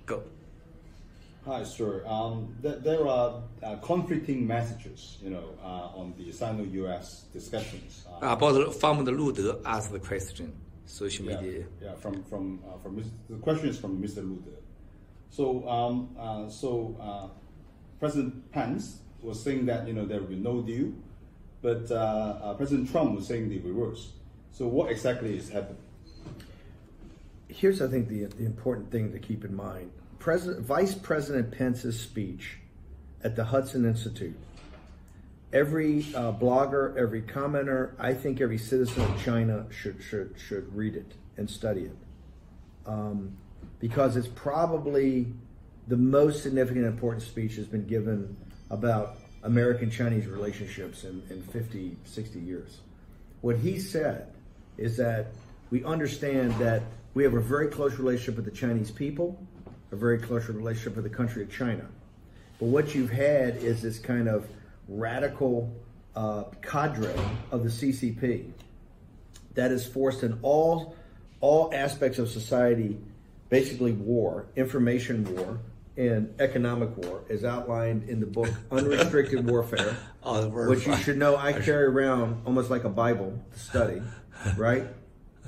Go. Hi, sir. There are conflicting messages, on the Sino-U.S. discussions. From the Lude asked the question. Social media. Yeah. From the question is from Mr. Lude. So President Pence was saying that there will be no deal, but President Trump was saying the reverse. So what exactly is happening? Here's, I think, the important thing to keep in mind. Vice President Pence's speech at the Hudson Institute, every blogger, every commenter, I think every citizen of China should read it and study it, because it's probably the most significant and important speech has been given about American-Chinese relationships in 50, 60 years. What he said is that we understand that we have a very close relationship with the Chinese people, a very close relationship with the country of China. But what you've had is this kind of radical cadre of the CCP that is forced in all aspects of society, basically war, information war, and economic war, is outlined in the book Unrestricted Warfare, which you should know I carry around almost like a Bible to study, right?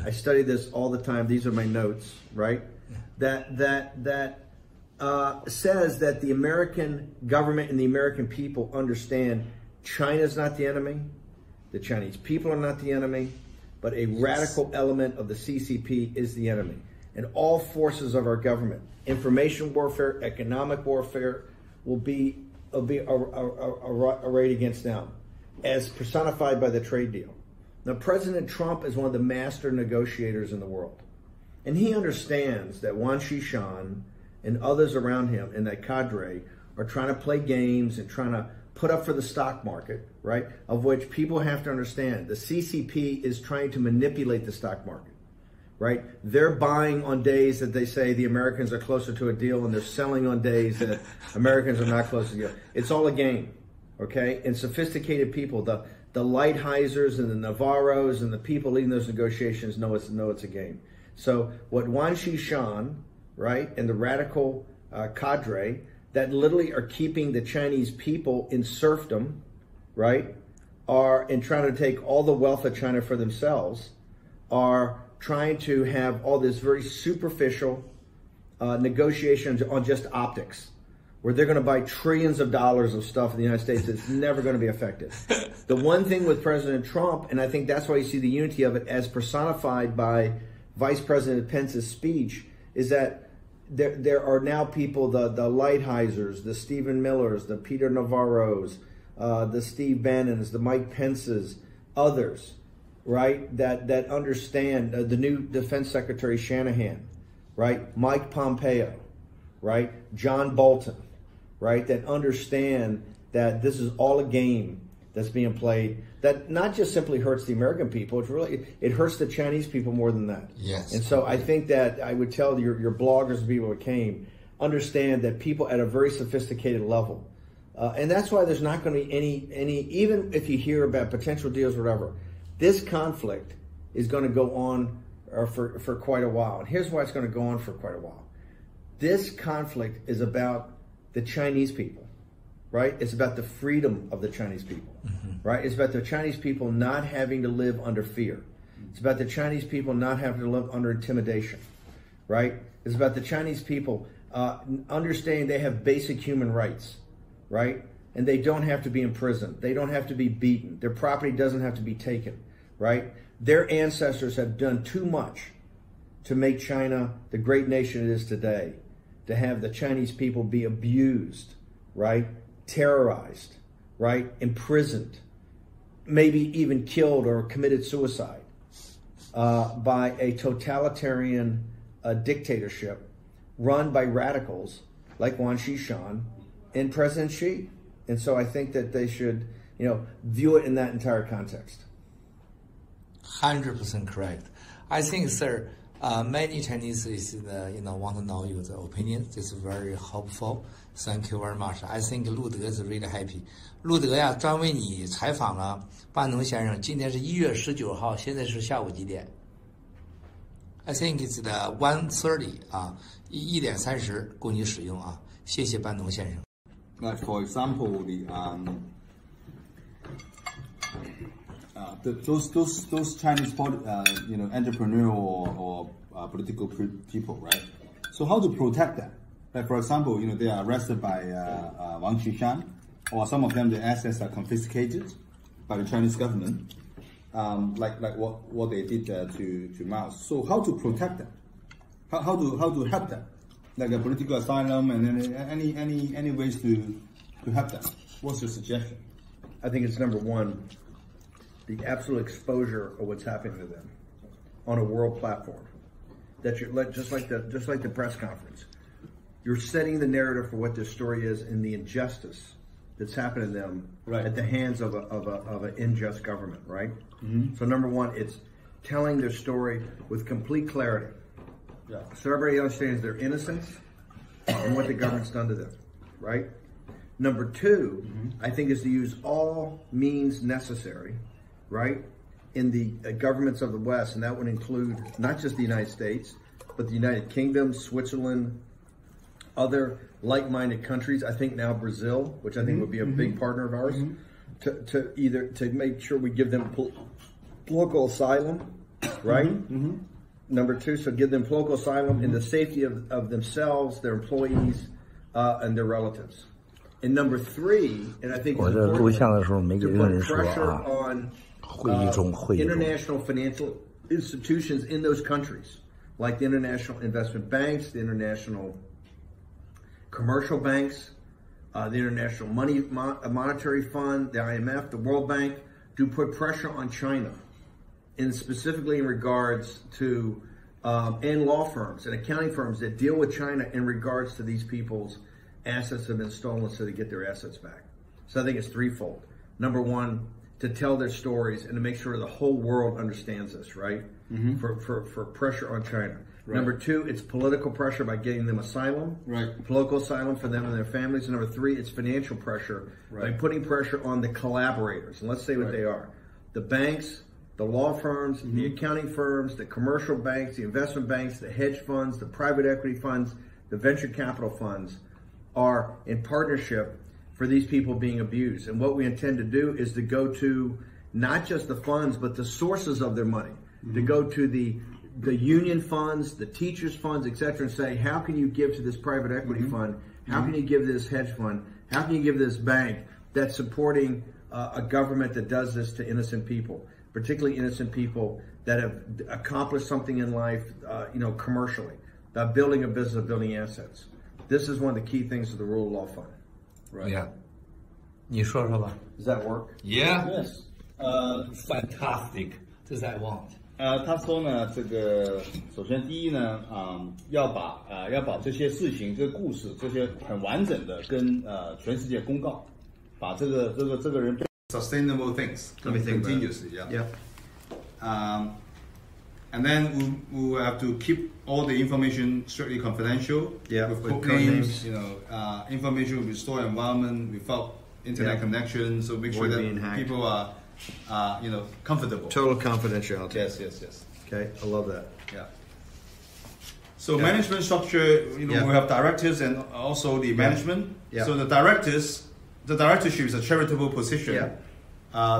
I study this all the time. These are my notes, right? That says that the American government and the American people understand China's not the enemy, the Chinese people are not the enemy, but a radical element of the CCP is the enemy. And all forces of our government, information warfare, economic warfare, will be arrayed against them, as personified by the trade deal. Now, President Trump is one of the master negotiators in the world. And he understands that Wang Qishan and others around him in that cadre are trying to play games and trying to put up for the stock market, right? Of which people have to understand the CCP is trying to manipulate the stock market, right? They're buying on days that they say the Americans are closer to a deal, and they're selling on days that Americans are not close to a deal. It's all a game, okay? And sophisticated people, the Lighthisers and the Navarros and the people leading those negotiations know it's a game. So what Wang Qishan, right, and the radical cadre that literally are keeping the Chinese people in serfdom, right, and trying to take all the wealth of China for themselves, are trying to have all this very superficial negotiations on just optics, where they're going to buy trillions of dollars of stuff in the United States that's never going to be effective. The one thing with President Trump, and I think that's why you see the unity of it as personified by Vice President Pence's speech, is that there are now people, the Lighthisers, the Stephen Millers, the Peter Navarros, the Steve Bannons, the Mike Pences, others, right, that understand, the new Defense Secretary Shanahan, right, Mike Pompeo, right, John Bolton, right, that understand that this is all a game that's being played, that not just simply hurts the American people, it hurts the Chinese people more than that. Yes. And so I think that I would tell your bloggers and people that came, understand that people at a very sophisticated level, and that's why there's not going to be any, even if you hear about potential deals or whatever, this conflict is going to go on for quite a while. And here's why it's going to go on for quite a while. This conflict is about the Chinese people, right? It's about the freedom of the Chinese people, right? It's about the Chinese people not having to live under fear. It's about the Chinese people not having to live under intimidation, right? It's about the Chinese people understanding they have basic human rights, right? And they don't have to be imprisoned. They don't have to be beaten. Their property doesn't have to be taken, right? Their ancestors have done too much to make China the great nation it is today, to have the Chinese people be abused, right? Terrorized, right? Imprisoned, maybe even killed or committed suicide by a totalitarian dictatorship run by radicals like Wang Qishan and President Xi. And so I think that they should, view it in that entire context. 100% correct. I think, sir, many Chinese want to know your opinion. This is very helpful. Thank you very much. I think 路德 is really happy. 路德呀，专为你采访了班农先生。今天是1月19号，现在是下午几点 I think it's the 1:30啊，1点30供你使用啊。谢谢班农先生。Like for example, those Chinese entrepreneur or political people, right? So how to protect them? Like for example, they are arrested by Wang Qishan, or some of them, their assets are confiscated by the Chinese government, like what they did to Mao. So how to protect them? How to help them? Like a political asylum and then any ways to help them? What's your suggestion? I think it's number one, the absolute exposure of what's happening to them on a world platform. That you're just like the press conference. You're setting the narrative for what their story is and the injustice that's happened to them at the hands of an unjust government, right? Mm-hmm. So number one, it's telling their story with complete clarity. Yeah. So everybody understands their innocence and what the government's done to them, right? Number two, I think, is to use all means necessary, right, in the governments of the West, and that would include not just the United States, but the United Kingdom, Switzerland, other like-minded countries. I think now Brazil, which I think would be a big partner of ours, to make sure we give them political asylum, right? Number two, so give them political asylum in the safety of themselves, their employees, and their relatives. And number three, and I think it's important, to put pressure on international financial institutions in those countries, like the international investment banks, the international commercial banks, the International Monetary Fund, the IMF, the World Bank, to put pressure on China, and specifically in regards to and law firms and accounting firms that deal with China in regards to these people's assets have been stolen, so they get their assets back. So I think it's threefold. Number one, to tell their stories and to make sure the whole world understands this, right? For pressure on China. Right. Number two, it's political pressure by getting them asylum, political asylum for them and their families. And number three, it's financial pressure by putting pressure on the collaborators. And let's say what they are: the banks, the law firms, the accounting firms, the commercial banks, the investment banks, the hedge funds, the private equity funds, the venture capital funds are in partnership for these people being abused. And what we intend to do is to go to not just the funds, but the sources of their money, to go to the union funds, the teachers funds, etc., and say, how can you give to this private equity fund? How can you give to this hedge fund? How can you give to this bank that's supporting a government that does this to innocent people, particularly innocent people that have accomplished something in life, commercially, building a business, building assets. This is one of the key things of the rule of law fund. Right. Yeah. 你说说吧。Does that work? Yeah. Yes. Fantastic. This I want. 他说呢，这个首先第一呢，要把这些事情、这个故事、这些很完整的跟全世界公告，把这个人 sustainable things continuously, yeah. And then we will have to keep all the information strictly confidential. Yeah, with code names, information will restore environment without internet connection, so make sure that people are comfortable. Total confidentiality. Yes. Okay, I love that. Yeah. So management structure, we have directors and also the management. Yeah. So the directorship is a charitable position. Yeah.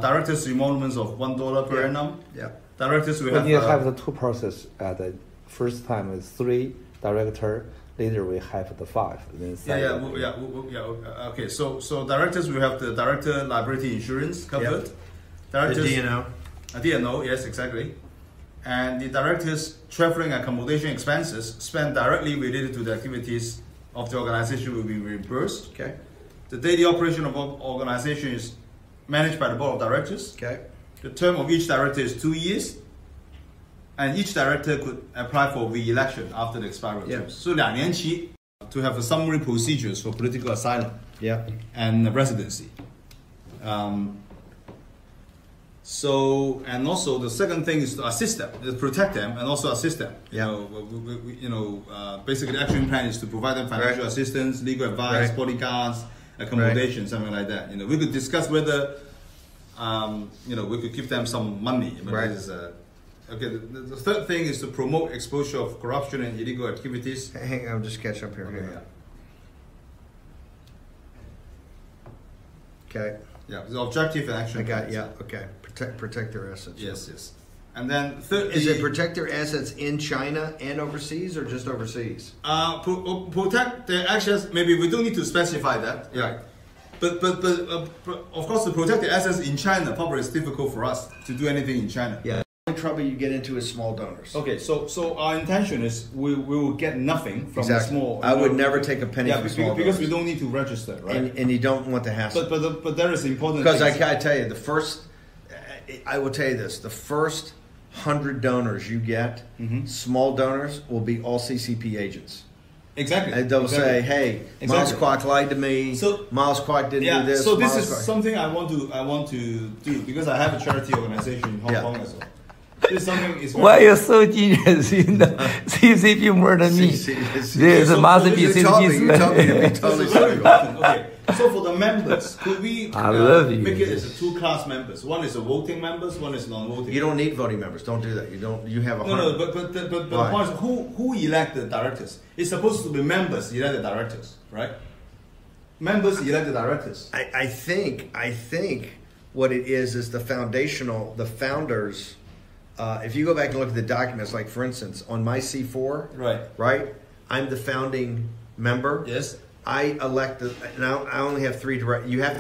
Directors emoluments of $1 per annum. Yeah. Directors we have. You have the two process. The first time is 3 director. Later we have the 5. Then Okay. So directors we have the director liability insurance covered. Yep. Directors, the DNO. DNO, yes, exactly. And the directors' traveling and accommodation expenses spent directly related to the activities of the organization will be reimbursed. Okay. The daily operation of organization is managed by the board of directors. Okay. The term of each director is 2 years, and each director could apply for re-election after the expiry of terms. So 2年期 to have a summary procedures for political asylum and residency. And also the second thing is to assist them, to protect them, and also assist them. Basically, the action plan is to provide them financial assistance, legal advice, bodyguards, accommodation, something like that. We could discuss whether we could give them some money. But this is Okay, the third thing is to promote exposure of corruption and illegal activities. Hang on, I'll just catch up here. Okay, Okay. Yeah, the objective and action. I got, plans. yeah, okay. Protect their assets. Yes, yes. And then thirdly, Is it protect their assets in China and overseas, or just overseas? Protect their assets. Maybe we don't need to specify that. Yeah. But of course, to protect the assets in China, probably it's difficult for us to do anything in China. Yeah. The only trouble you get into is small donors. Okay, so our intention is we will get nothing from the small. I would never take a penny from small because donors. we don't need to register, right? And you don't want the hassle. But there is important. Because I tell you, I will tell you this: the first 100 donors you get, small donors, will be all CCP agents. Exactly. And they'll say, "Hey, Miles Kwok lied to me. So Miles Kwok didn't do this." So this is something I want to do because I have a charity organization in Hong Kong as well. This is something is. Why are you so genius in the CCP more than me? There must be CCP. You told me to be totally serious. Okay. So for the members, could we make it as a two-class members? One is a voting members, one is non-voting. You don't need voting members. Don't do that. You don't. You have a. No. But the point is, who elect the directors? It's supposed to be members elect the directors, right? Members elect the directors. I think what it is the founders. If you go back and look at the documents, like for instance, on my C4, right, I'm the founding member. Yes. I elect and I only have 3 direct. You have